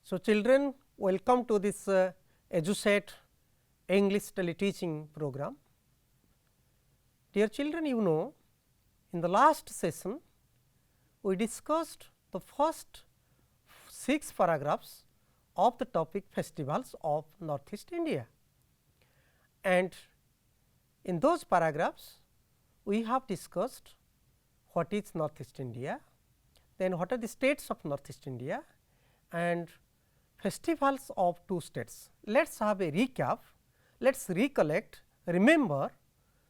So, children, welcome to this EduSet English teleteaching program. Dear children, you know, in the last session we discussed the first 6 paragraphs of the topic festivals of Northeast India, and in those paragraphs we have discussed what is Northeast India, then what are the states of Northeast India and festivals of 2 states. Let us have a recap, let us recollect, remember,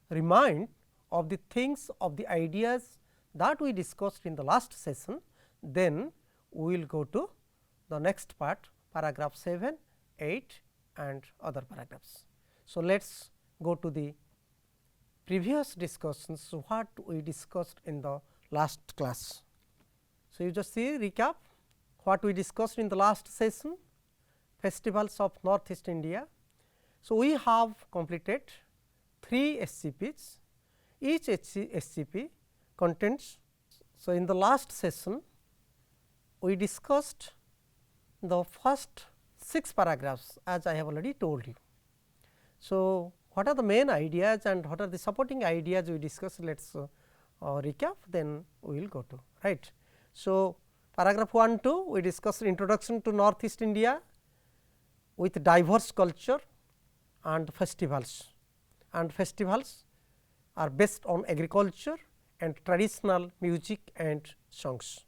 remind of the things, of the ideas that we discussed in the last session, then we will go to the next part, paragraph 7, 8 and other paragraphs. So, let us go to the previous discussions, what we discussed in the last class. So, you just see recap what we discussed in the last session, festivals of Northeast India. So, we have completed 3 SCPs, each SCP contains. So, in the last session we discussed the first 6 paragraphs as I have already told you. So, what are the main ideas and what are the supporting ideas we discussed, let us recap, then we will go to right. So, paragraph 1 2 we discussed introduction to Northeast India with diverse culture and festivals are based on agriculture and traditional music and songs.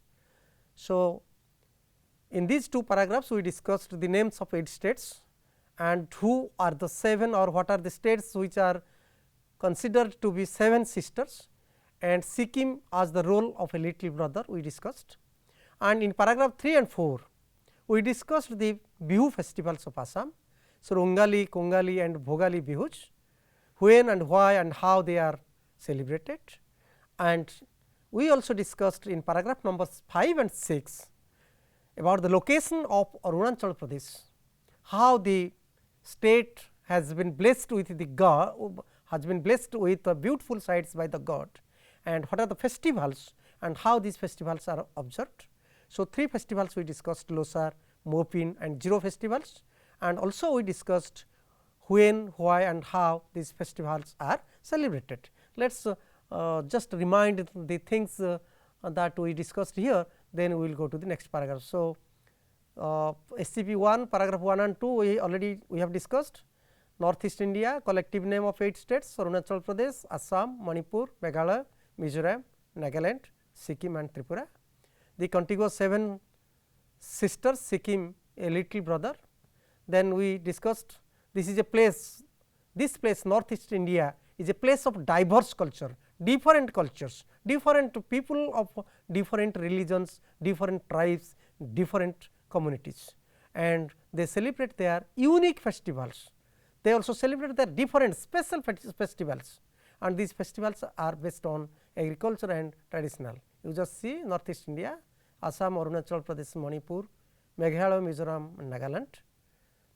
So, in these 2 paragraphs we discussed the names of 8 states and who are the 7 or what are the states which are considered to be 7 sisters, and Sikkim as the role of a little brother we discussed. And in paragraph 3 and 4 we discussed the Bihu festivals of Assam. So, Rongali, Kongali and Bhogali Bihus, when and why and how they are celebrated, and we also discussed in paragraph numbers 5 and 6 about the location of Arunachal Pradesh, how the state has been blessed with the god, has been blessed with beautiful sites by the god, and what are the festivals and how these festivals are observed. So, 3 festivals we discussed, Losar, Mopin and Zero festivals, and also we discussed when, why and how these festivals are celebrated. Let us just remind the things that we discussed here, then we will go to the next paragraph. So, SCP 1 paragraph 1 and 2 we have discussed. Northeast India, collective name of 8 states, Arunachal Pradesh, Assam, Manipur, Meghalaya, Mizoram, Nagaland, Sikkim and Tripura. The contiguous 7 sisters, Sikkim a little brother. Then we discussed this is a place, this place Northeast India is a place of diverse culture, different cultures, different people of different religions, different tribes, different communities, and they celebrate their unique festivals. They also celebrate their different special festivals, and these festivals are based on agriculture and traditional. You just see Northeast India, Assam, Arunachal Pradesh, Manipur, Meghalaya, Mizoram and Nagaland,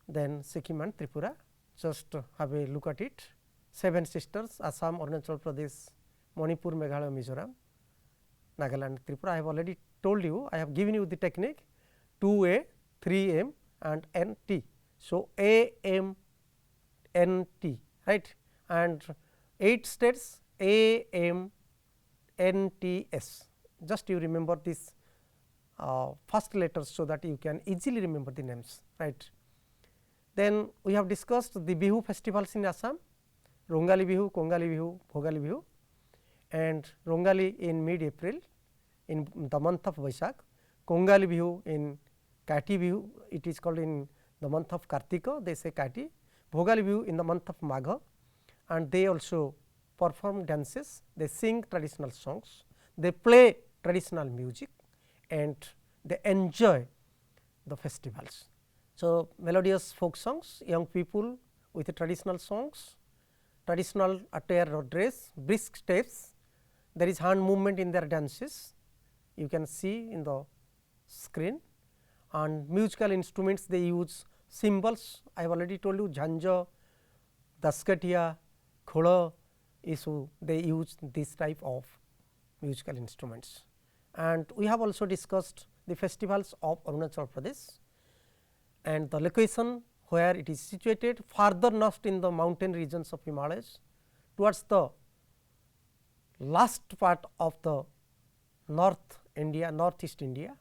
then Sikkim and Tripura. Just have a look at it. 7 sisters, Assam, Arunachal Pradesh, Manipur, Meghalaya, Mizoram, Nagaland, Tripura. I have already told you, I have given you the technique 2A, 3M and NT. So, AM, NT, right, and 8 states AM, NTS. Just you remember this first letters, so that you can easily remember the names, right. Then we have discussed the Bihu festivals in Assam, Rongali Bihu, Kongali Bihu, Bhogali Bihu, and Rongali in mid April in the month of Vaishak, Kongali Bihu in Kati Bihu, it is called in the month of Kartika, they say Kati, Bhogali Bihu in the month of Magha, and they also perform dances, they sing traditional songs, they play traditional music and they enjoy the festivals. So, melodious folk songs, young people with the traditional songs, traditional attire or dress, brisk steps, there is hand movement in their dances, you can see in the screen, and musical instruments they use cymbals, I have already told you jhanja, daskatia, khola, issue, they use this type of musical instruments. And we have also discussed the festivals of Arunachal Pradesh. and the location where it is situated farther north in the mountain regions of Himalayas towards the last part of the north India, northeast India,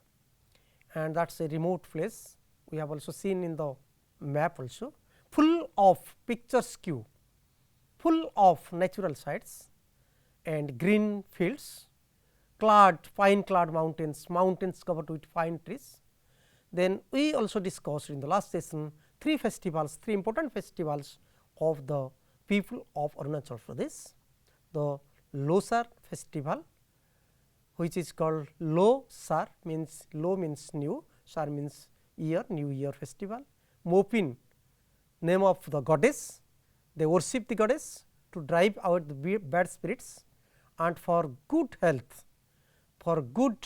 and that is a remote place. We have also seen in the map also, full of picturesque, full of natural sights and green fields, clad pine clad mountains, mountains covered with pine trees. Then we also discussed in the last session three festivals, three important festivals of the people of Arunachal Pradesh. The Losar festival, which is called Losar, means Lo means new, Sar means year, new year festival. Mopin, name of the goddess, they worship the goddess to drive out the bad spirits and for good health, for good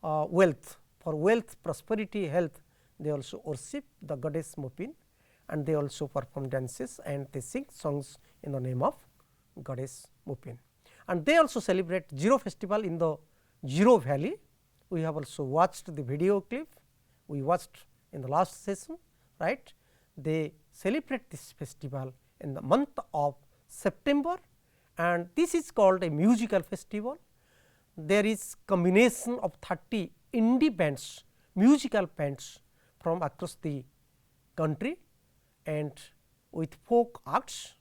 wealth, for wealth, prosperity, health, they also worship the goddess Mopin, and they also perform dances and they sing songs in the name of goddess Mopin. And they also celebrate Zero festival in the Zero Valley. We have also watched the video clip, we watched in the last session, right. They celebrate this festival in the month of September, and this is called a musical festival. There is combination of 30 indie bands, musical bands from across the country and with folk acts,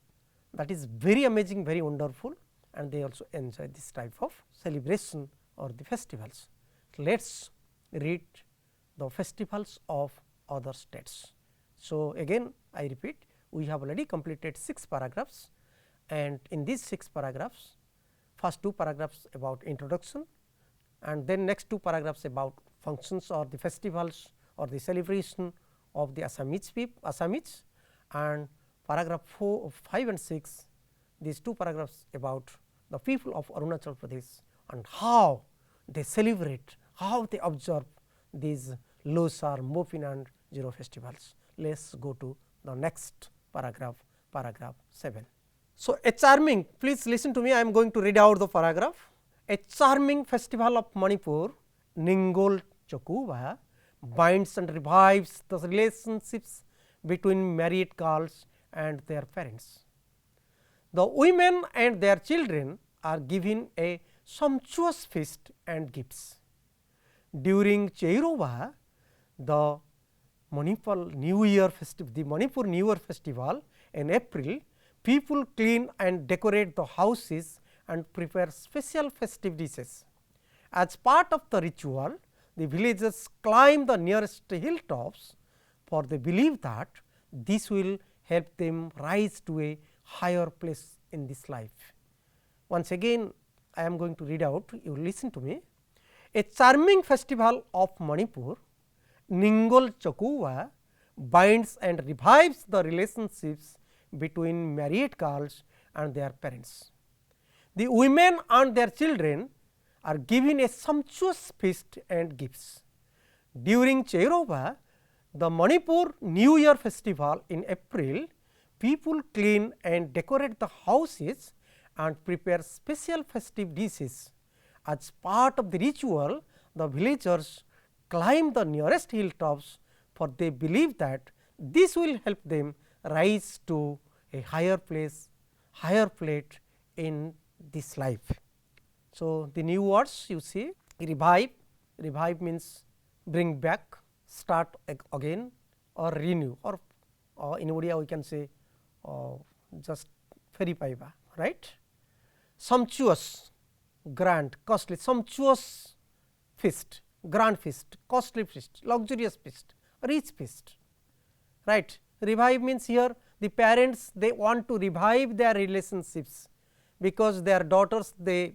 that is very amazing, very wonderful, and they also enjoy this type of celebration or the festivals. Let us read the festivals of other states. So, again I repeat, we have already completed 6 paragraphs, and in these 6 paragraphs, first 2 paragraphs about introduction, and then next 2 paragraphs about functions or the festivals or the celebration of the Assamese, and paragraph 4, 5 and 6, these 2 paragraphs about the people of Arunachal Pradesh and how they celebrate, how they observe these Losar, Mopin and Zero festivals. Let us go to the next paragraph, paragraph 7. So, a charming, please listen to me, I am going to read out the paragraph. A charming festival of Manipur, Ningol Chokuwa, binds and revives the relationships between married girls and their parents. The women and their children are given a sumptuous feast and gifts. During Cheirowa, the Manipur New Year festival in April, people clean and decorate the houses and prepare special festive dishes. As part of the ritual, the villagers climb the nearest hilltops, for they believe that this will help them rise to a higher place in this life. Once again, I am going to read out, you listen to me. A charming festival of Manipur, Ningol Chokuwa, binds and revives the relationships between married girls and their parents. The women and their children are given a sumptuous feast and gifts. During Cheirowa, the Manipur New Year festival in April, people clean and decorate the houses and prepare special festive dishes. As part of the ritual, the villagers climb the nearest hilltops, for they believe that this will help them rise to a higher place, higher plate in this life. So, the new words you see, revive, revive means bring back, start again or renew, or in Odia we can say just feri paiba, right. Sumptuous, grand, costly, sumptuous feast, grand feast, costly feast, luxurious feast, rich feast, right. Revive means here the parents, they want to revive their relationships, because their daughters, they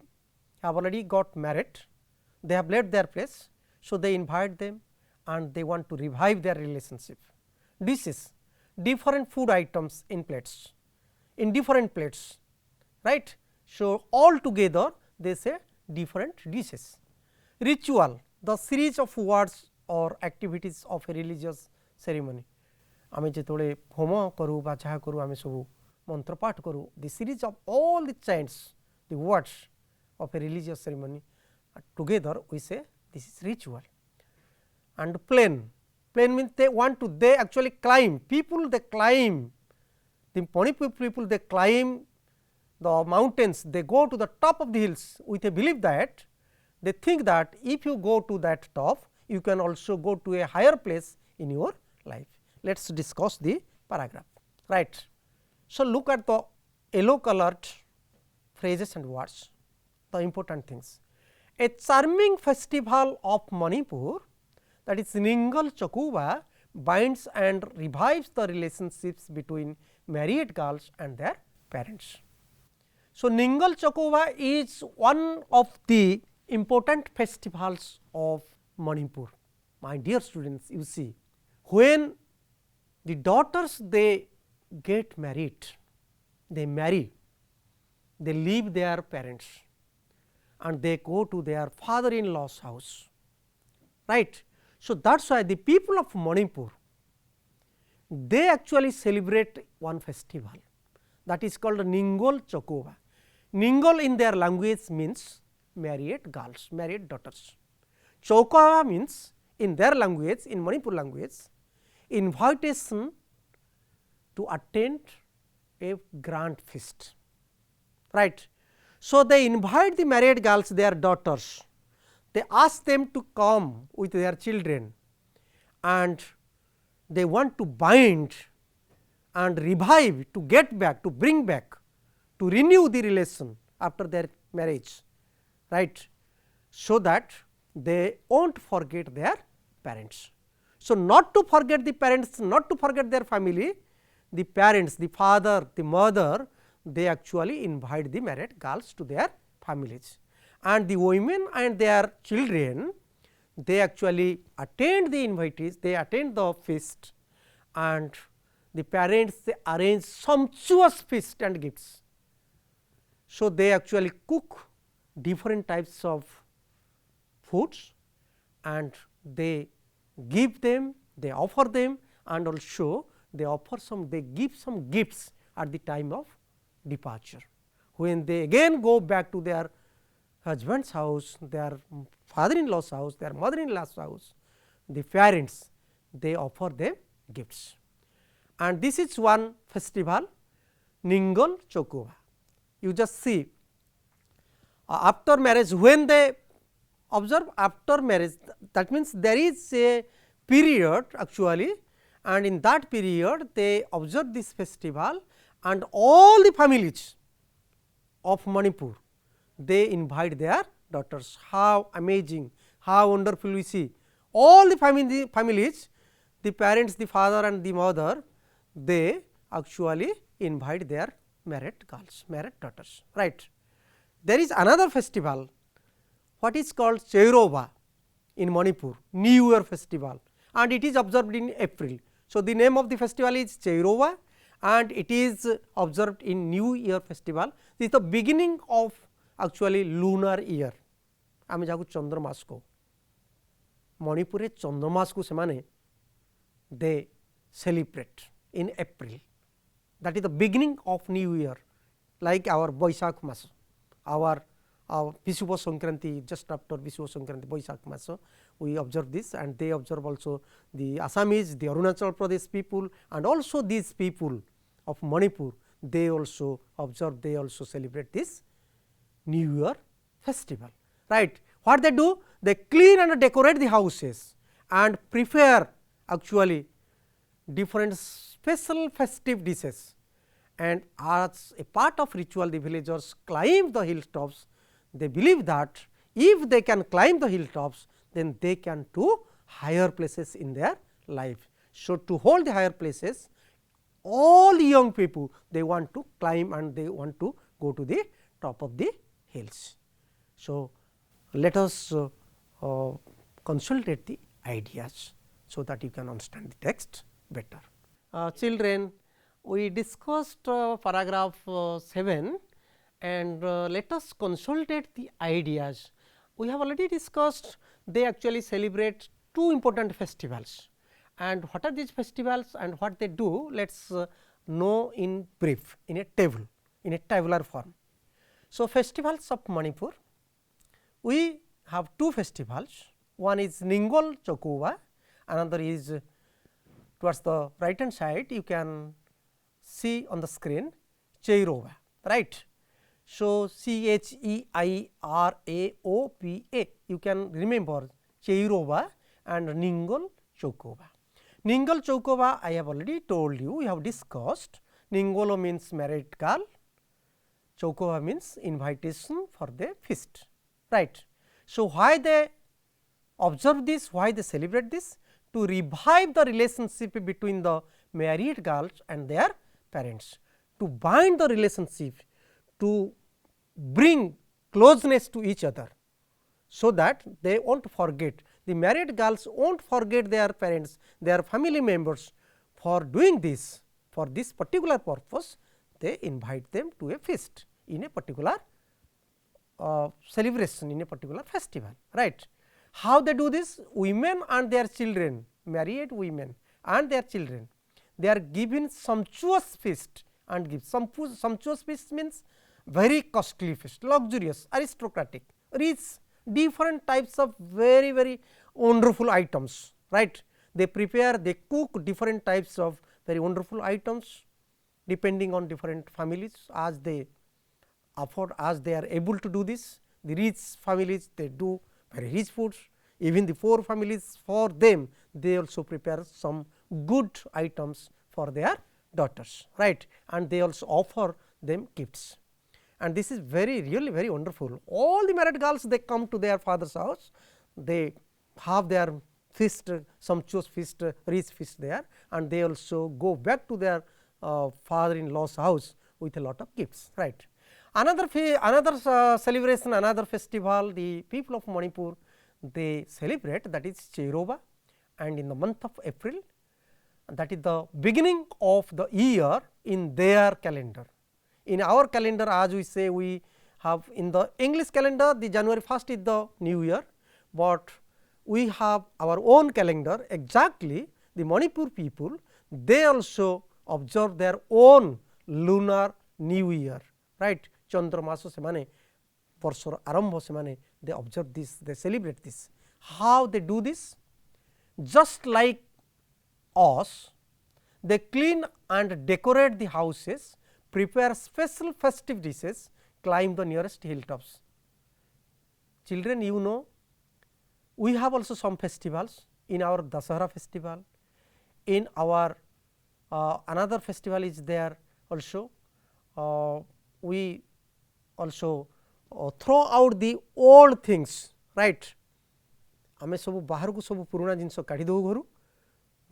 have already got married, they have left their place. So, they invite them and they want to revive their relationship. Dishes, different food items in plates, in different plates, right. So, all together they say different dishes. Ritual, the series of words or activities of a religious ceremony. आमे जेतोळे home करू बा जहा करू आमे सब मंत्र पाठ करू, the series of all the chants, the words of a religious ceremony together we say this is ritual. And plain, Plain means they actually climb, people they climb, the Manipur people they climb the mountains, they go to the top of the hills with a belief that they think that if you go to that top, you can also go to a higher place in your life. Let us discuss the paragraph, right. So, look at the yellow colored phrases and words, the important things. A charming festival of Manipur, that is Ningal Chakuba, binds and revives the relationships between married girls and their parents. So, Ningal Chakuba is one of the important festivals of Manipur. My dear students, you see, when the daughters they get married, they marry, they leave their parents and they go to their father-in-law's house, right. So, that is why the people of Manipur, they actually celebrate one festival, that is called Ningal Chakuba. Ningal in their language means married girls, married daughters. Chakuba means in their language, in Manipur language, invitation to attend a grand feast, right. So, they invite the married girls, their daughters, they ask them to come with their children and they want to bind and revive, to get back, to bring back, to renew the relation after their marriage, right. So, that they will not forget their parents. So, not to forget the parents, not to forget their family, the parents, the father, the mother, they actually invite the married girls to their families, and the women and their children, they actually attend the invitees, they attend the feast, and the parents they arrange sumptuous feast and gifts. So, they actually cook different types of foods and they give them, they offer them, and also they offer some, they give some gifts at the time of departure. When they again go back to their husband's house, their father-in-law's house, their mother-in-law's house, the parents they offer them gifts. And this is one festival, Ningal Chakuba. You just see after marriage, when they observe after marriage, that means there is a period actually, and in that period they observe this festival and all the families of Manipur, they invite their daughters. How amazing, how wonderful we see all the families, the parents, the father and the mother, they actually invite their married girls, married daughters, right. There is another festival, what is called Chairoba in Manipur, New Year festival, and it is observed in April. So, the name of the festival is Chairoba and it is observed in New Year festival. This is the beginning of actually lunar year. आमे जाकु चंद्रमास को मणिपुर चंद्रमास को सेमाने they celebrate in April. That is the beginning of New Year, like our Boishakh mas, our Vishuva Sankranti, just after Vishuva Sankranti, Boishakh mas, we observe this, and they observe also the Assamese, the Arunachal Pradesh people, and also these people of Manipur, they also observe, they also celebrate this New Year festival, right. What they do? They clean and decorate the houses and prepare actually different special festive dishes, and as a part of ritual the villagers climb the hilltops. They believe that if they can climb the hilltops, then they can do higher places in their life. So, to hold the higher places, all the young people they want to climb and they want to go to the top of the hills. So, let us consolidate the ideas, so that you can understand the text better. Children, we discussed paragraph 7, and let us consolidate the ideas. We have already discussed they actually celebrate two important festivals, and what are these festivals and what they do, let us know in brief in a table, in a tabular form. So, festivals of Manipur, we have two festivals, one is Ningal Chakuba another is towards the right hand side, you can see on the screen Cheirova, right. So, Cheiraopa, you can remember Cheirova and Ningol Choukova. Ningol Choukova I have already told you, we have discussed. Ningolo means married girl, Choukova means invitation for the feast, right. So, why they observe this, why they celebrate this? To revive the relationship between the married girls and their parents, to bind the relationship, to bring closeness to each other, so that they will not forget, the married girls will not forget their parents, their family members. For doing this, for this particular purpose, they invite them to a feast in a particular celebration, in a particular festival, right. How they do this? Women and their children, married women and their children, they are given sumptuous feast and give sumptuous feast means very costly feast, luxurious, aristocratic, rich, different types of very wonderful items, right. They prepare, they cook different types of very wonderful items depending on different families as they afford, as they are able to do this. The rich families, they do very rich foods, even the poor families, for them they also prepare some good items for their daughters, right, and they also offer them gifts. And this is really very wonderful. All the married girls, they come to their father's house, they have their feast, sumptuous feast, rich feast there, and they also go back to their father-in-law's house with a lot of gifts, right. Another celebration, another festival the people of Manipur they celebrate, that is Cheirova, and in the month of April, that is the beginning of the year in their calendar. In our calendar, as we say, we have in the English calendar, the January 1st is the new year, but we have our own calendar. Exactly, the Manipur people, they also observe their own lunar new year, right. Chandra maso semane ବର୍ଷର ଆରମ୍ଭ ସେମାନେ they observe this, they celebrate this. How they do this? Just like us, they clean and decorate the houses, prepare special festive dishes, climb the nearest hilltops. Children, you know, we have also some festivals in our Dasahara festival, in our another festival is there also. We also throw out the old things, right. आमे सब बाहर को सब पुराना जिनस काढ़ी दो घरु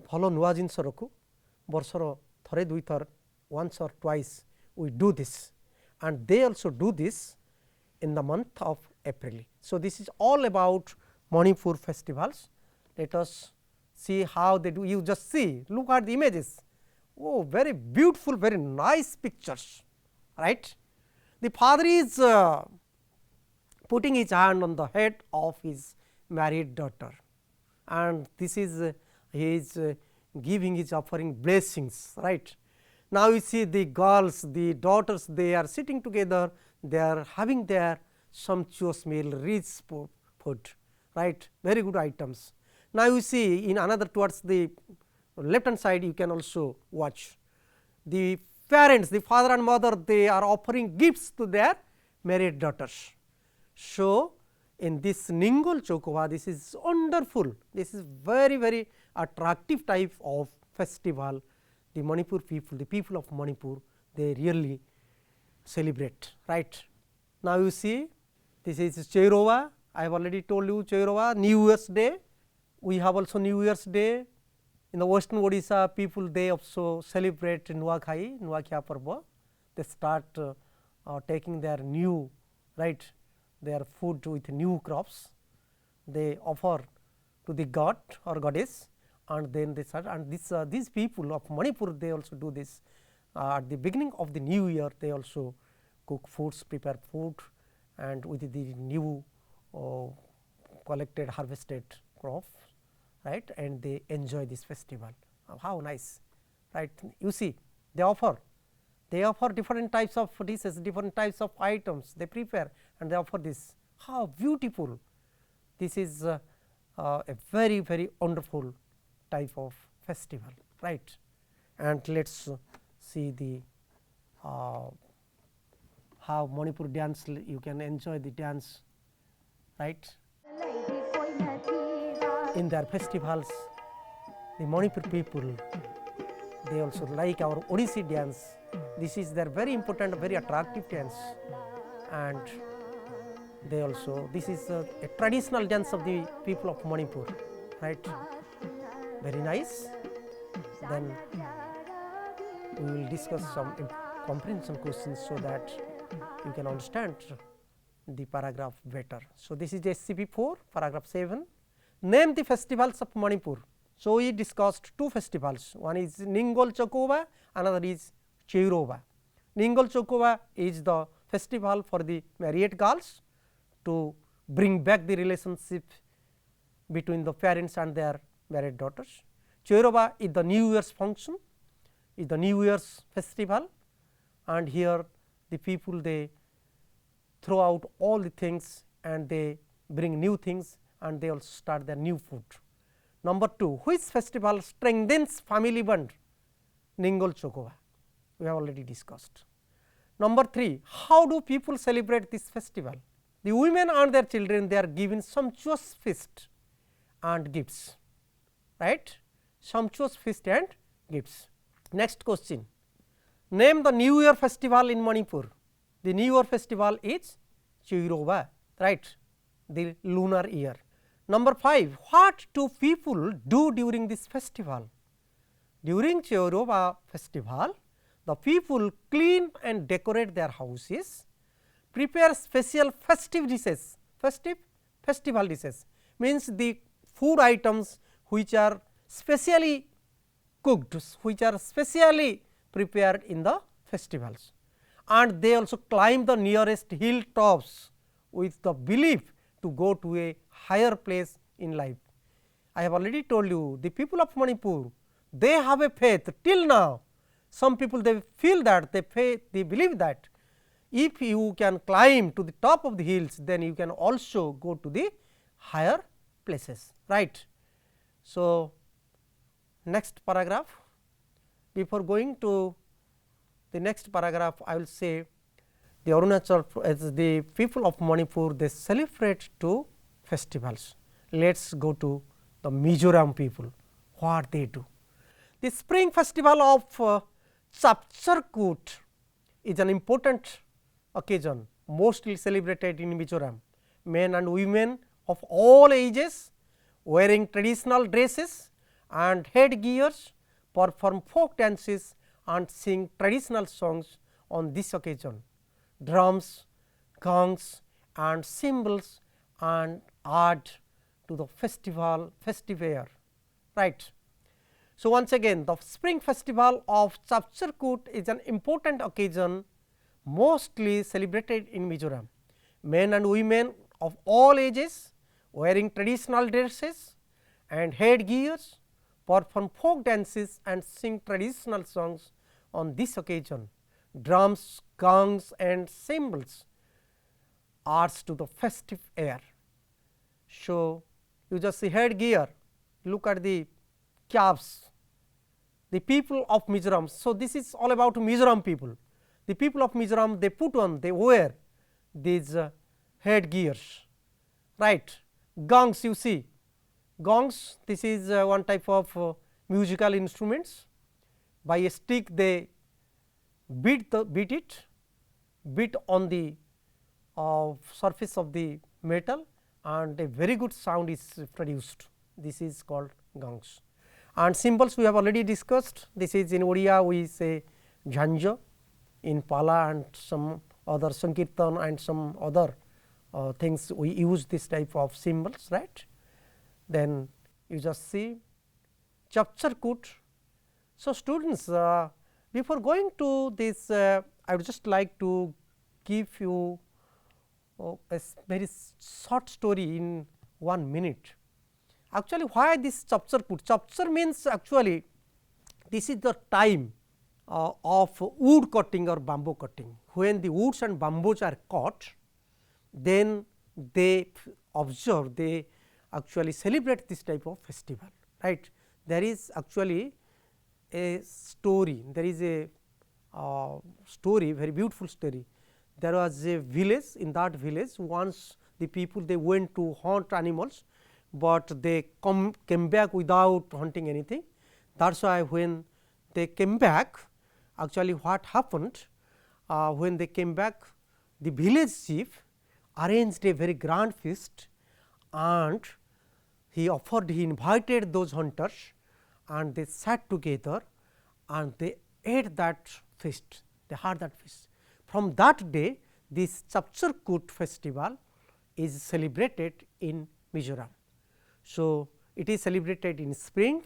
भलो नुआ जिनस रखु वर्षर थरे दुई थर once or twice we do this, and they also do this in the month of April. So, this is all about Manipur festivals. Let us see how they do. You just see, look at the images. Oh, very beautiful, very nice pictures, right. The father is putting his hand on the head of his married daughter, and this is he is giving his offering blessings, right. Now, you see the girls, the daughters, they are sitting together, they are having their sumptuous meal, rich food, right, very good items. Now, you see in another towards the left hand side, you can also watch the parents, the father and mother, they are offering gifts to their married daughters. So, in this Ningol Choukova, this is wonderful, this is very attractive type of festival. The Manipur people, the people of Manipur, they really celebrate, right. Now, you see this is Cheirova, I have already told you Cheirova, New Year's Day, we have also New Year's Day. In the western Odisha, people they also celebrate Nuakhai, Nuakhia Parva, they start taking their new, right, their food with new crops, they offer to the god or goddess, and then they start, and this these people of Manipur, they also do this at the beginning of the new year, they also cook foods, prepare food, and with the new collected harvested crops, right, and they enjoy this festival. How nice, right. You see they offer different types of dishes, different types of items they prepare, and they offer this. How beautiful, this is a very wonderful type of festival, right. And let us see the how Manipur dance, you can enjoy the dance, right. In their festivals, the Manipur people, they also like our Odissi dance. This is their very important, very attractive dance, and they also, this is a traditional dance of the people of Manipur, right. Very nice. Then we will discuss some comprehension questions so that you can understand the paragraph better. So, this is SCP 4, paragraph 7. Name the festivals of Manipur. So, we discussed two festivals, one is Ningol Chokova, another is Cheuroba. Ningol Chokova is the festival for the married girls to bring back the relationship between the parents and their married daughters. Cheuroba is the New Year's function, is the New Year's festival, and here the people they throw out all the things and they bring new things and they also start their new food. Number 2, which festival strengthens family bond? Ningol Chokova, we have already discussed. Number 3, how do people celebrate this festival? The women and their children, they are given sumptuous feast and gifts, right, sumptuous feast and gifts. Next question, name the New Year festival in Manipur. The New Year festival is Cheuroba, right, the lunar year. Number 5, what do people do during this festival? During Cheuroba festival, the people clean and decorate their houses, prepare special festive dishes, festival dishes means the food items which are specially cooked, which are specially prepared in the festivals, and they also climb the nearest hilltops with the belief to go to a higher place in life. I have already told you the people of Manipur, they have a faith till now. Some people they feel that they believe that if you can climb to the top of the hills, then you can also go to the higher places, right. So, next paragraph, before going to the next paragraph, I will say the Arunachal, as the people of Manipur, they celebrate two festivals. Let us go to the Mizoram people, what they do. The spring festival of Chapcharkut is an important occasion, mostly celebrated in Mizoram. Men and women of all ages wearing traditional dresses and headgears perform folk dances and sing traditional songs on this occasion. Drums, gongs and cymbals and add to the festive air, right. So, once again the spring festival of Chapcharkut is an important occasion mostly celebrated in Mizoram. Men and women of all ages wearing traditional dresses and headgears perform folk dances and sing traditional songs on this occasion. Drums, gongs and cymbals adds to the festive air. So, you just see headgear, look at the caps, the people of Mizoram. So, this is all about Mizoram people. The people of Mizoram, they put on, they wear these headgears, right. Gongs, you see, gongs, this is one type of musical instruments. By a stick they beat on the surface of the metal and a very good sound is produced. This is called gongs. And cymbals we have already discussed. This is in Oriya we say jhanjo, in Pala and some other Sankirtan and some other things we use this type of cymbals, right. Then you just see Chapcharkut. So, students, before going to this, I would just like to give you a very short story in 1 minute. Actually, why this Chapcharkut? Chapchar means actually this is the time of wood cutting or bamboo cutting. When the woods and bamboos are cut, then they observe, they actually celebrate this type of festival, right. there is actually a story, there is a story, very beautiful story. There was a village, in that village once the people they went to hunt animals, but they came back without hunting anything. That is why when they came back, actually what happened, when they came back, the village chief arranged a very grand feast, and he invited those hunters, and they sat together and they ate that feast, they had that feast. From that day, this Chapchar-Kut festival is celebrated in Mizoram. So, it is celebrated in spring.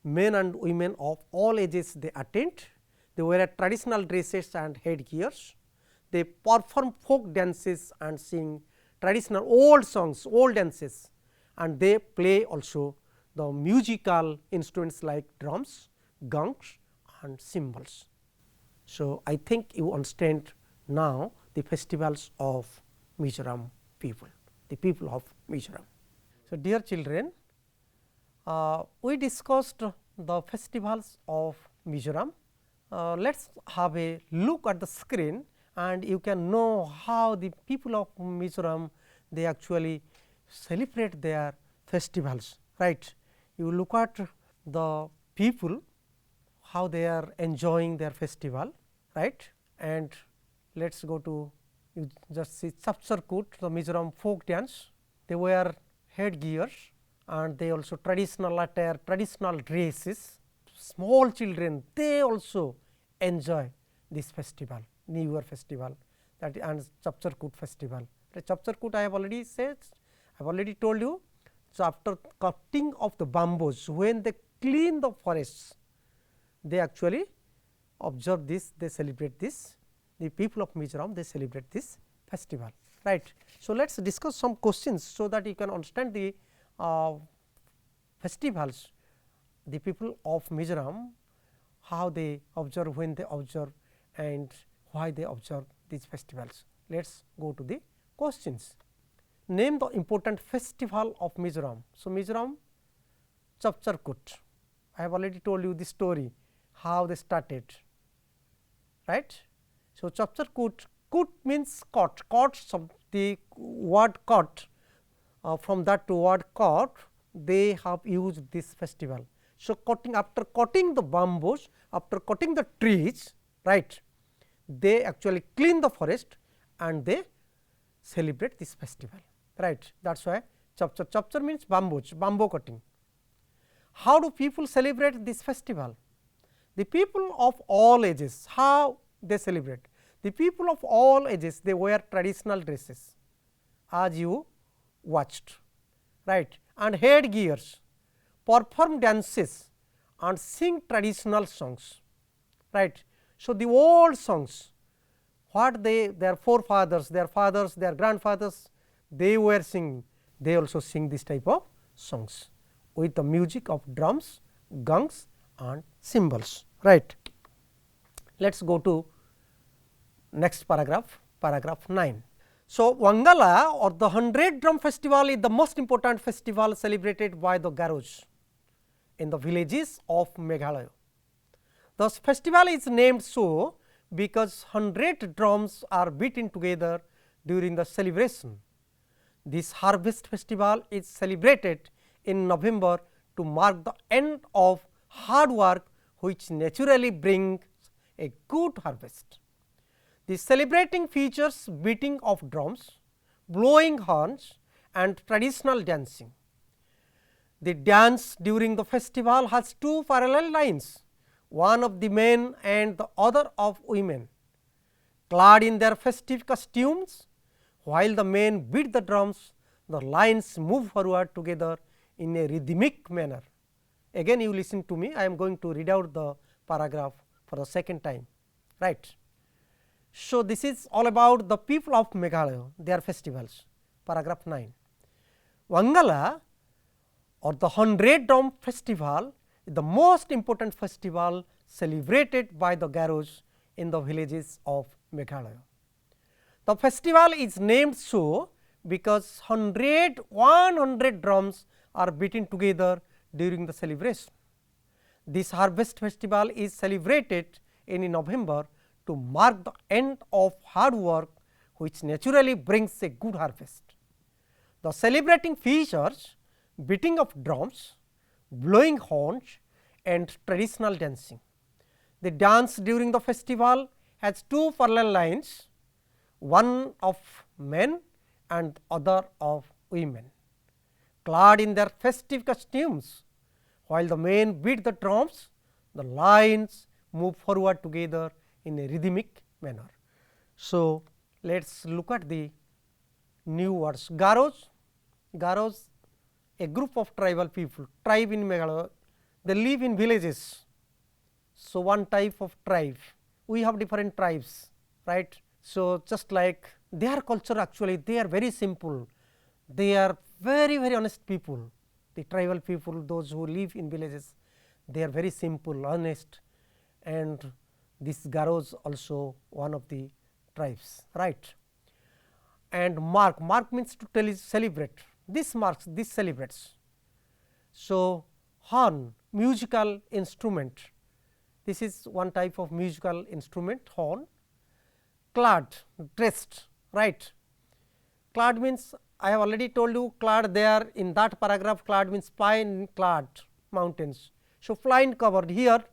Men and women of all ages they attend, they wear traditional dresses and headgears, they perform folk dances and sing traditional old songs, old dances, and they play also the musical instruments like drums, gongs and cymbals. So, I think you understand now the festivals of Mizoram people, the people of Mizoram. So, dear children, we discussed the festivals of Mizoram. Let us have a look at the screen, and you can know how the people of Mizoram they actually celebrate their festivals, right. You look at the people, how they are enjoying their festival, right. And let us go to, you just see Chapchar-Kut, the Mizoram folk dance. They wear headgears and they also traditional attire, traditional dresses. Small children they also enjoy this festival, New Year festival, that and Chapchar-Kut festival. The Chapchar-Kut I have already said, I have already told you. So, after cutting of the bamboos, when they clean the forests, they actually observe this, they celebrate this. The people of Mizoram they celebrate this festival, right. So, let us discuss some questions, so that you can understand the festivals, the people of Mizoram, how they observe, when they observe and why they observe these festivals. Let us go to the questions. Name the important festival of Mizoram. So, Mizoram Chapchar-Kut, I have already told you the story, how they started, right. So, Chapchar-Kut, Kut means cut, the word cut, from that word cut they have used this festival. So, after cutting the bamboos, after cutting the trees, right, they actually clean the forest and they celebrate this festival, right. That is why Chapchar, Chapchar means bamboos, bamboo cutting. How do people celebrate this festival? The people of all ages, how they celebrate? The people of all ages they wear traditional dresses, as you watched, right, and headgears, perform dances and sing traditional songs, right. So, the old songs, what their forefathers, their fathers, their grandfathers they were singing, they also sing this type of songs with the music of drums, gongs and cymbals, right. Let us go to next paragraph, paragraph 9. So, Wangala or the 100 drum festival is the most important festival celebrated by the Garos in the villages of Meghalaya. The festival is named so because 100 drums are beaten together during the celebration. This harvest festival is celebrated in November to mark the end of hard work, which naturally brings a good harvest. The celebrating features beating of drums, blowing horns and traditional dancing. The dance during the festival has two parallel lines, one of the men and the other of women. Clad in their festive costumes, while the men beat the drums, the lines move forward together in a rhythmic manner. Again you listen to me, I am going to read out the paragraph for the second time, right. So, this is all about the people of Meghalaya, their festivals, paragraph 9. Wangala or the 100 drum festival is the most important festival celebrated by the Garos in the villages of Meghalaya. The festival is named so because 100 drums are beaten together during the celebration. This harvest festival is celebrated in November to mark the end of hard work, which naturally brings a good harvest. The celebrating features beating of drums, blowing horns and traditional dancing. The dance during the festival has two parallel lines, one of men and other of women, clad in their festive costumes. While the men beat the drums, the lines move forward together in a rhythmic manner. So, let us look at the new words. Garos, Garos, a group of tribal people, tribe in Meghalaya, they live in villages. So, one type of tribe, we have different tribes, right. So, just like their culture actually they are very simple, they are very honest people, the tribal people, those who live in villages, they are very simple, honest, and this Garos also one of the tribes, right. And mark, mark means to tell is celebrate, this marks, this celebrates. So, horn, musical instrument, this is one type of musical instrument, horn. Clad, dressed, right. Clad means I have already told you clad there in that paragraph, clad means pine clad mountains. So, pine covered, here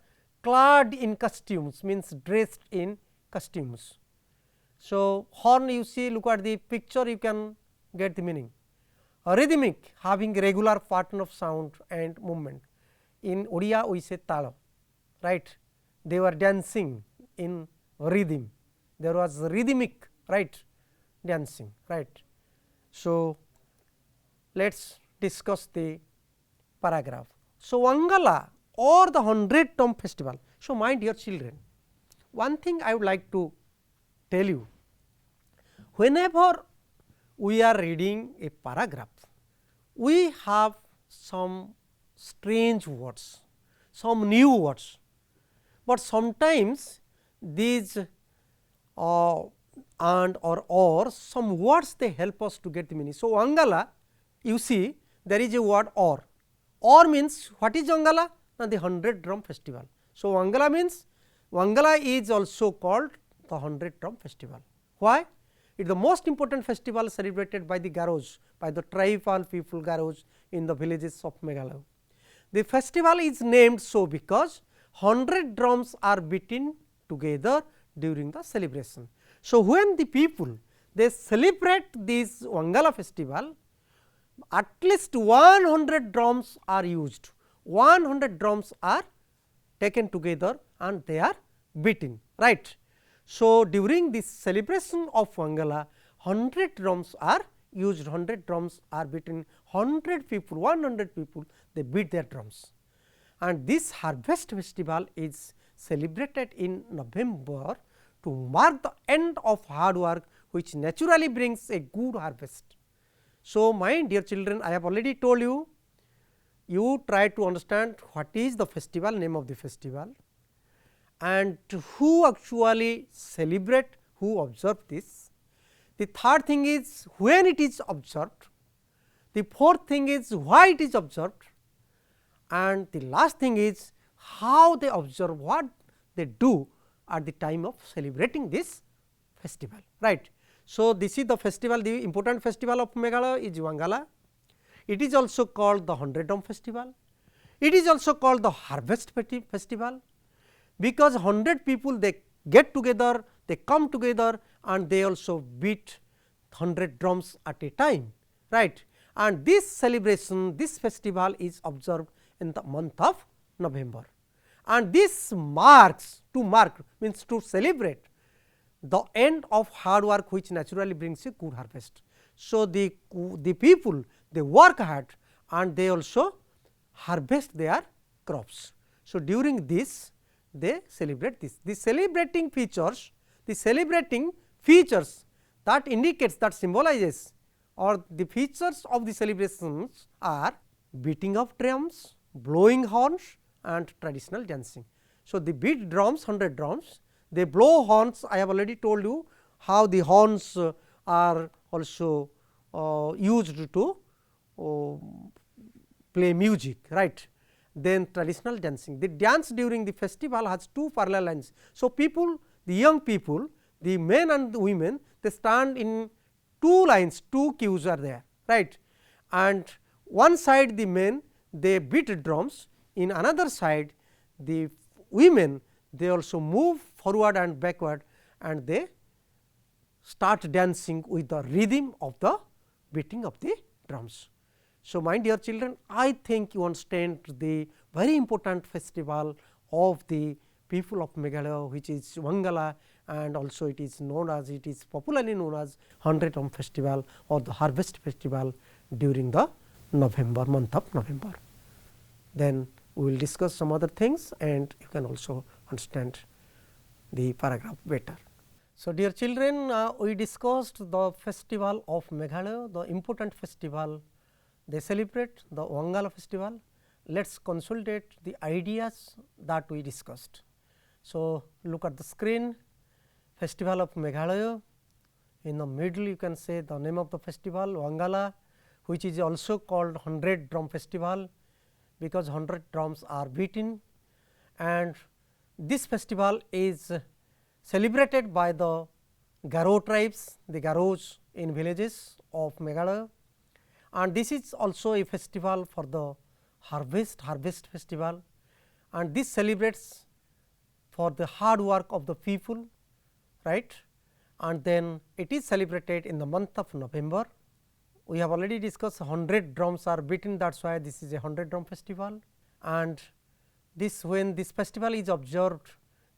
clad in costumes means dressed in costumes. So, horn you see, look at the picture, you can get the meaning. A rhythmic, having regular pattern of sound and movement. In Odia we say talo, right. They were dancing in rhythm, there was rhythmic, right, dancing, right. So, let us discuss the paragraph. So, Wangala or the 100 Drum festival. So, my dear children, one thing I would like to tell you, whenever we are reading a paragraph, we have some strange words, some new words, but sometimes these and or some words they help us to get the meaning. So, Wangala you see there is a word or means what is Wangala? The 100 Drum festival. So, Wangala means Wangala is also called the 100 Drum festival. Why? It is the most important festival celebrated by the Garos, by the tribal people Garos in the villages of Meghalaya. The festival is named so because 100 drums are beaten together during the celebration. So, when the people they celebrate this Wangala festival, at least 100 drums are used, 100 drums are taken together and they are beaten, right. So, during this celebration of Wangala, 100 drums are used, 100 drums are beaten, 100 people, 100 people they beat their drums. And this harvest festival is celebrated in November to mark the end of hard work, which naturally brings a good harvest. So, my dear children, I have already told you, you try to understand what is the festival, name of the festival, and who actually celebrate, who observe this. The third thing is when it is observed, the fourth thing is why it is observed, and the last thing is how they observe, what they do at the time of celebrating this festival, right. So, this is the festival, the important festival of Meghalaya is Wangala. It is also called the 100 Drum festival. It is also called the harvest festival, because 100 people they get together, they come together and they also beat 100 drums at a time, right. And this celebration, this festival is observed in the month of November, and this marks, to mark means to celebrate the end of hard work, which naturally brings a good harvest. So, the people they work hard and they also harvest their crops. So, during this they celebrate this. The celebrating features, that indicates, that symbolizes, or the features of the celebrations are beating of drums, blowing horns and traditional dancing. So, they beat drums, 100 drums, they blow horns. I have already told you how the horns are also used to play music, right. Then traditional dancing. The dance during the festival has two parallel lines. So, people, the young people, the men and the women, they stand in two lines, two queues are there, right. And one side the men, they beat drums, in another side the women, they also move forward and backward, and they start dancing with the rhythm of the beating of the drums. So, my dear children, I think you understand the very important festival of the people of Meghalaya, which is Wangala, and also it is known as, it is popularly known as 100 Drum festival or the harvest festival during the November, month of November. Then we will discuss some other things, and you can also understand the paragraph better. So, dear children, we discussed the festival of Meghalaya, the important festival they celebrate, the Wangala festival. Let us consolidate the ideas that we discussed. So, look at the screen, festival of Meghalaya. In the middle you can say the name of the festival Wangala, which is also called 100 Drum festival, because 100 drums are beaten, and this festival is celebrated by the Garo tribes, the Garos in villages of Meghalaya, and this is also a festival for the harvest festival, and this celebrates for the hard work of the people, right. And then it is celebrated in the month of November. We have already discussed 100 drums are beaten, that is why this is a 100 drum festival. And this, when this festival is observed,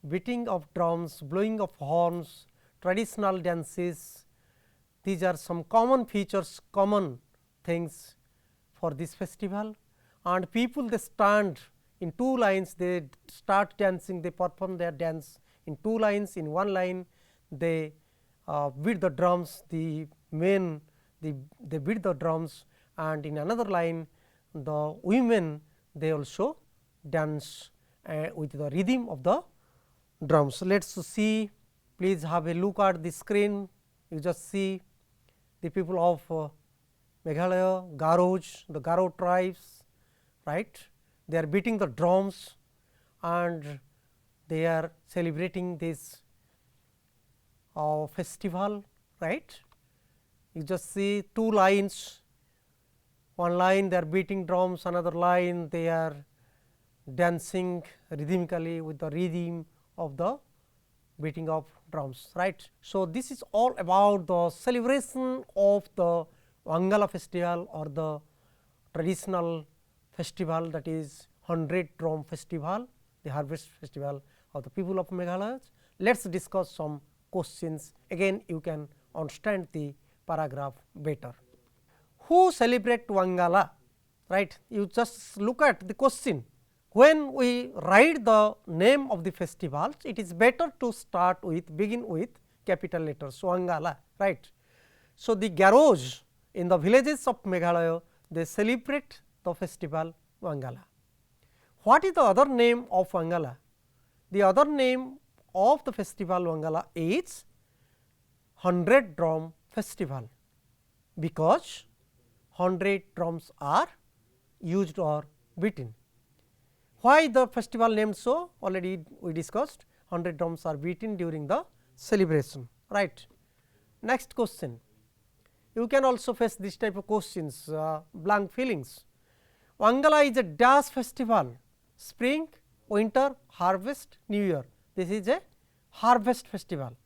beating of drums, blowing of horns, traditional dances, these are some common features, common things for this festival. And people, they stand in two lines, they start dancing, they perform their dance in two lines. In one line they beat the drums, the men they beat the drums, and in another line the women, they also dance with the rhythm of the drums. Let us see, please have a look at the screen. You just see the people of Meghalaya, Garos, the Garo tribes, right. They are beating the drums and they are celebrating this festival, right. You just see two lines, one line they are beating drums, another line they are dancing rhythmically with the rhythm of the beating of drums, right. So, this is all about the celebration of the Wangala festival or the traditional festival, that is 100 Drum festival, the harvest festival of the people of Meghalaya. Let us discuss some questions, again you can understand the paragraph better. Who celebrate Wangala, right? You just look at the question. When we write the name of the festivals, it is better to start with, begin with capital letters Wangala, right. So, the Garos in the villages of Meghalaya, they celebrate the festival Wangala. What is the other name of Wangala? The other name of the festival Wangala is 100 Drum festival, because 100 drums are used or beaten. Why the festival named so? Already we discussed, 100 drums are beaten during the celebration, right. Next question, you can also face this type of questions, blank feelings. Wangala is a dash festival, spring, winter, harvest, new year. This is a harvest festival,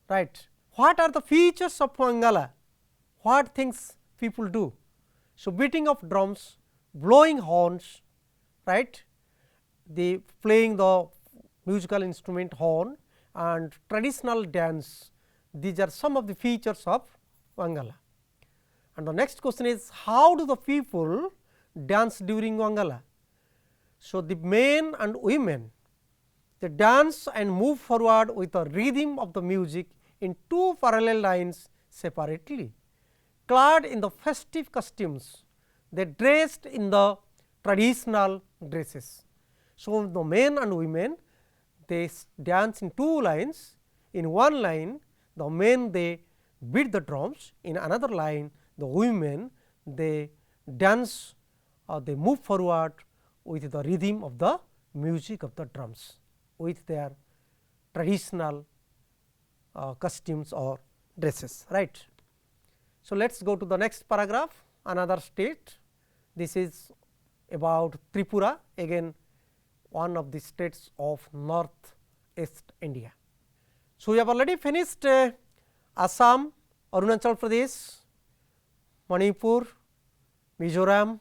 right. What are the features of Wangala? What things people do? So, beating of drums, blowing horns, right, the playing the musical instrument horn, and traditional dance. These are some of the features of Wangala. And the next question is, how do the people dance during Wangala? So, the men and women, they dance and move forward with the rhythm of the music in two parallel lines separately. Clad in the festive costumes, they dressed in the traditional dresses. So, the men and women, they dance in two lines. In one line, the men they beat the drums, in another line the women they dance they move forward with the rhythm of the music of the drums with their traditional costumes or dresses, right. So, let us go to the next paragraph, another state. This is about Tripura, again one of the states of north east India. So, we have already finished Assam, Arunachal Pradesh, Manipur, Mizoram,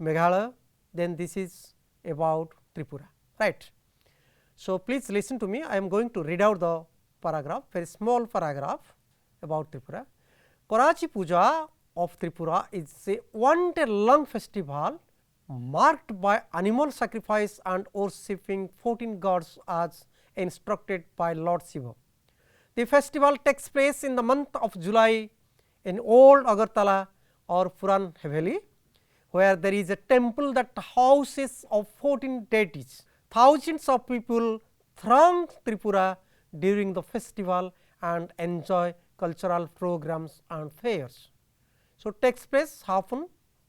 Meghalaya, then this is about Tripura, right. So, please listen to me, I am going to read out the paragraph, very small paragraph about Tripura. Korachi Puja of Tripura is a one-day long festival marked by animal sacrifice and worshipping 14 gods as instructed by Lord Shiva. The festival takes place in the month of July in old Agartala or Puran Haveli, where there is a temple that houses of 14 deities. Thousands of people throng Tripura during the festival and enjoy cultural programs and fairs. So, takes place often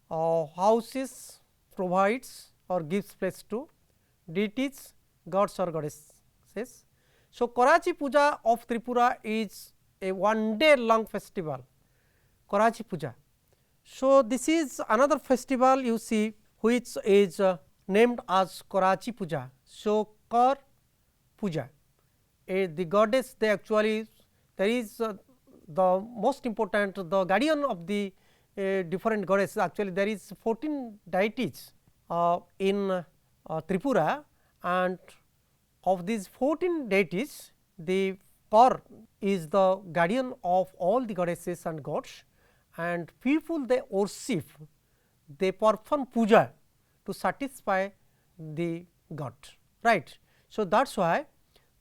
houses provides or gives place to deities, gods or goddesses. So, Korachi Puja of Tripura is a one-day long festival, Korachi Puja. So, this is another festival you see which is named as Korachi Puja. So, Kor Puja, the goddess they actually there is the most important the guardian of the different goddesses, actually there is 14 deities in Tripura, and of these 14 deities the Kor is the guardian of all the goddesses and gods, and people they worship, they perform puja to satisfy the god, right. So, that is why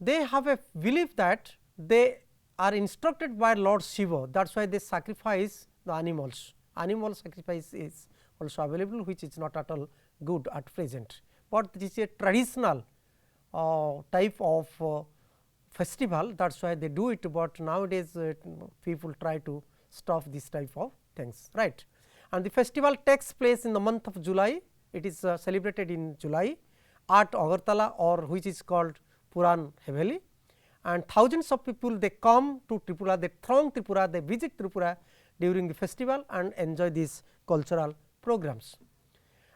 they have a belief that they are instructed by Lord Shiva, that is why they sacrifice the animals. Animal sacrifice is also available, which is not at all good at present, but this is a traditional type of festival, that is why they do it, but nowadays people try to stop this type of things, right. And the festival takes place in the month of July, it is celebrated in July at Agartala or which is called Puran Haveli, and thousands of people they come to Tripura, they throng Tripura, they visit Tripura during the festival and enjoy these cultural programs.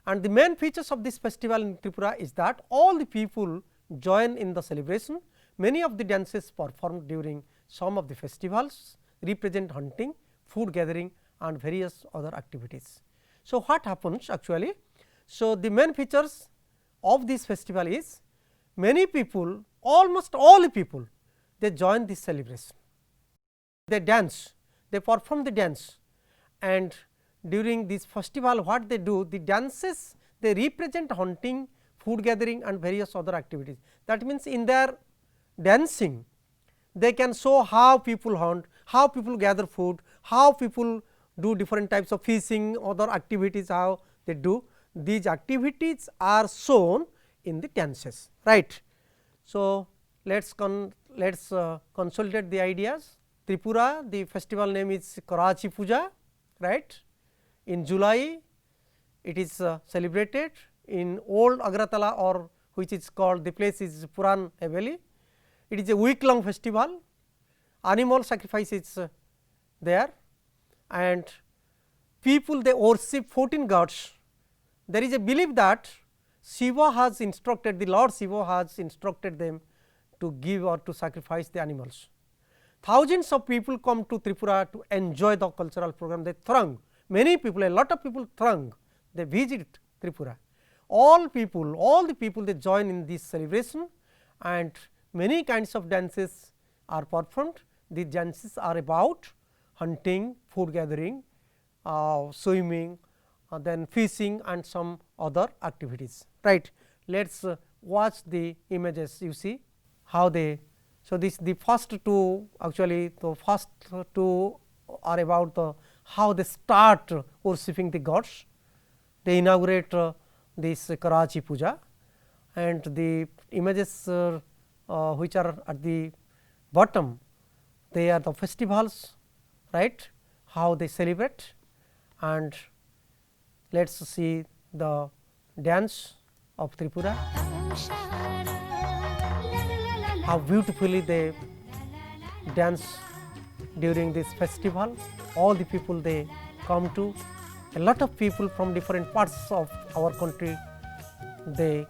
And the main features of this festival in Tripura is that all the people join in the celebration. Many of the dances performed during some of the festivals represent hunting, food gathering and various other activities. So, what happens actually? So, the main features of this festival is many people, almost all the people they join this celebration, they dance, they perform the dance, and during this festival what they do, the dances they represent hunting, food gathering and various other activities. That means, in their dancing they can show how people hunt, how people gather food, how people do different types of fishing, other activities how they do. These activities are shown in the dances, right. So, let us consolidate the ideas. Tripura, the festival name is Korachi Puja, right. In July it is celebrated in old Agratala or which is called the place is Puran Haveli. It is a week long festival, animal sacrifice is there, and people they worship 14 gods. There is a belief that Shiva has instructed, the Lord Shiva has instructed them to give or to sacrifice the animals. Thousands of people come to Tripura to enjoy the cultural program, they throng, many people, a lot of people throng, they visit Tripura. All the people they join in this celebration, and many kinds of dances are performed. These dances are about hunting, food gathering, swimming, then fishing and some other activities, right. Let us watch the images, you see how they. So, this the first two actually the first two are about the how they start worshipping the gods. They inaugurate this Korachi Puja, and the images which are at the bottom, they are the festivals, right, how they celebrate. And let us see the dance of Tripura, how beautifully they dance during this festival. All the people they come to, a lot of people from different parts of our country, they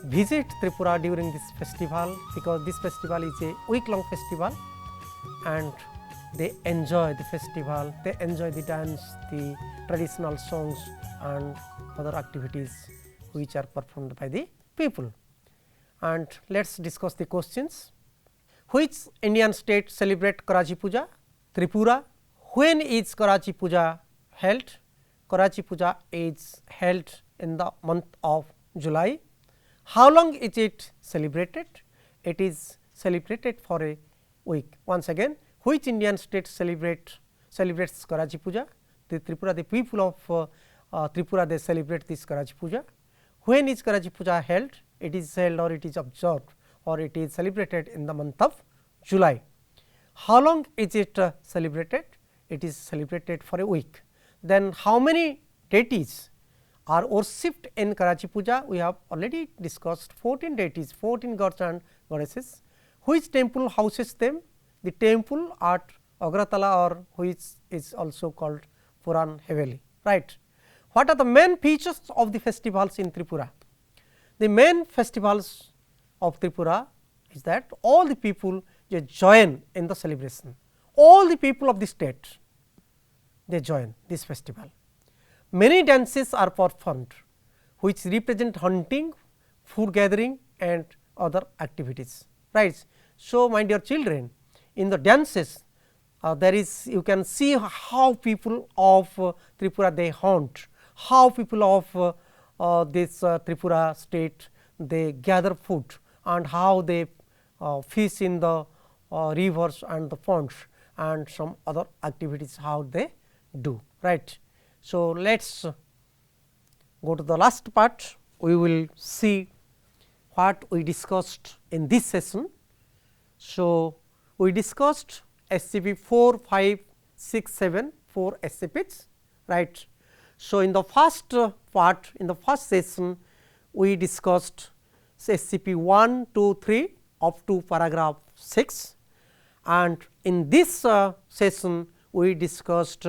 visit Tripura during this festival, because this festival is a week-long festival, and they enjoy the festival, they enjoy the dance, the traditional songs and other activities which are performed by the people. And let us discuss the questions. Which Indian state celebrate Karachi Puja? Tripura. When is Karachi Puja held? Karachi Puja is held in the month of July. How long is it celebrated? It is celebrated for a week. Once again, which Indian state celebrates Karachi Puja? The Tripura, the people of Tripura, they celebrate this Karachi Puja. When is Karachi Puja held? It is held or it is observed or it is celebrated in the month of July. How long is it celebrated? It is celebrated for a week. Then how many deities are worshipped in Karachi Puja? We have already discussed 14 deities, 14 gods and goddesses. Which temple houses them? The temple at Agratala, or which is also called Puran Haveli, right. What are the main features of the festivals in Tripura? The main festivals of Tripura is that all the people they join in the celebration, all the people of the state they join this festival. Many dances are performed which represent hunting, food gathering and other activities, right. So, my dear children, in the dances there is, you can see how people of Tripura they hunt, how people of this Tripura state they gather food, and how they fish in the rivers and the ponds and some other activities how they do, right. So, let us go to the last part. We will see what we discussed in this session. So, we discussed SCP 4, 5, 6, 7, 4 SCPs, right. So, in the first part, in the first session, we discussed SCP 1, 2, 3 up to paragraph 6, and in this session we discussed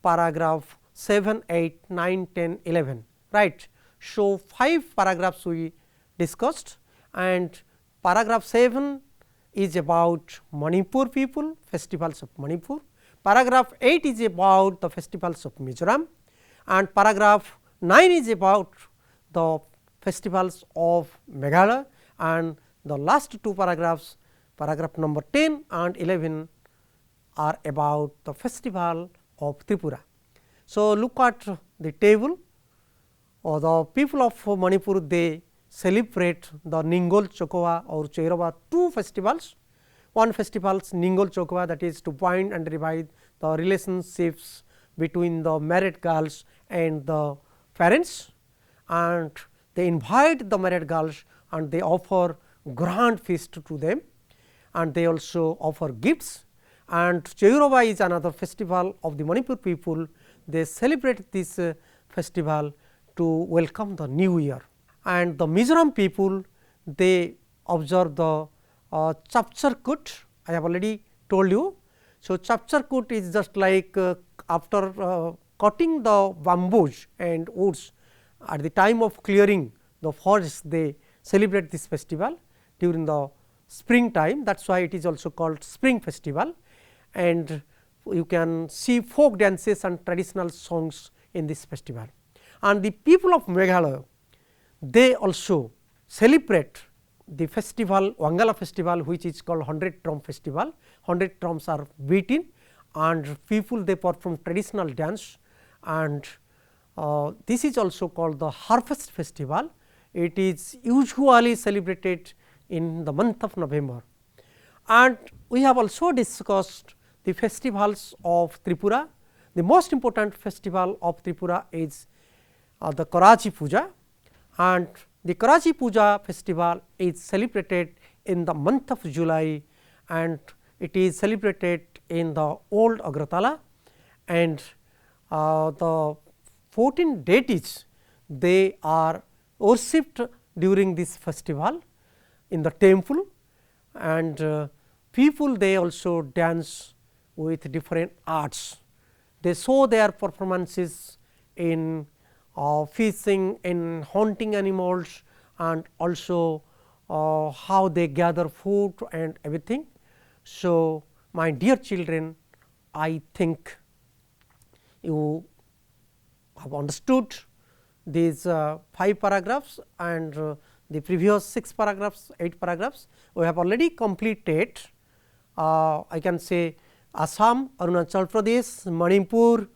paragraph 7, 8, 9, 10, 11, right. So, 5 paragraphs we discussed, and paragraph 7 is about Manipur people, festivals of Manipur. Paragraph 8 is about the festivals of Mizoram, and paragraph 9 is about the festivals of Meghalaya, and the last 2 paragraphs, paragraph number 10 and 11 are about the festival of Tripura. So, look at the table. The people of Manipur they celebrate the Ningol Chokwa or Chairava 2 festivals. One festival is Ningol Chokwa, that is to bind and revive the relationships between the married girls and the parents, and they invite the married girls and they offer grand feast to them, and they also offer gifts. And Chairava is another festival of the Manipur people. They celebrate this festival to welcome the new year. And the Mizoram people they observe the Chapchar I have already told you. So, Chapchar is just like after cutting the bamboos and woods at the time of clearing the forest, they celebrate this festival during the spring time. That is why it is also called spring festival, and you can see folk dances and traditional songs in this festival. And the people of Meghalaya they also celebrate the festival Wangala festival, which is called 100 drum festival. 100 drums are beaten and people they perform traditional dance, and this is also called the harvest festival. It is usually celebrated in the month of November. And we have also discussed the festivals of Tripura. The most important festival of Tripura is the Karachi Puja, and the Karachi Puja festival is celebrated in the month of July, and it is celebrated in the old Agratala, and the 14 deities they are worshipped during this festival in the temple, and people they also dance with different arts. They show their performances in fishing, in hunting animals, and also how they gather food and everything. So, my dear children, I think you have understood these 5 paragraphs and the previous 6 paragraphs, 8 paragraphs we have already completed. I can say Assam, Arunachal Pradesh, Manipur,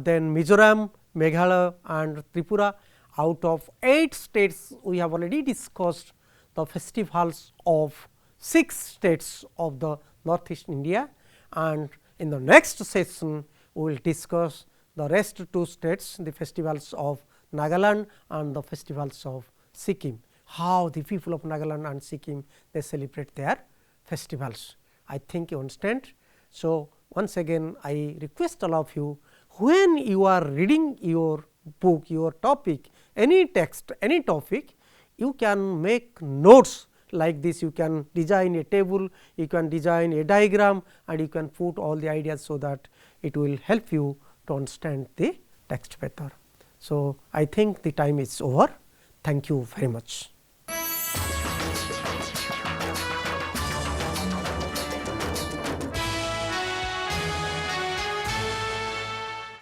then Mizoram, Meghalaya and Tripura. Out of 8 states we have already discussed the festivals of 6 states of the northeast India, and in the next session we will discuss the rest 2 states, the festivals of Nagaland and the festivals of Sikkim, how the people of Nagaland and Sikkim they celebrate their festivals. I think you understand. So, once again I request all of you, when you are reading your book, your topic, any text, any topic, you can make notes like this. You can design a table, you can design a diagram, and you can put all the ideas, so that it will help you to understand the text better. So, I think the time is over. Thank you very much.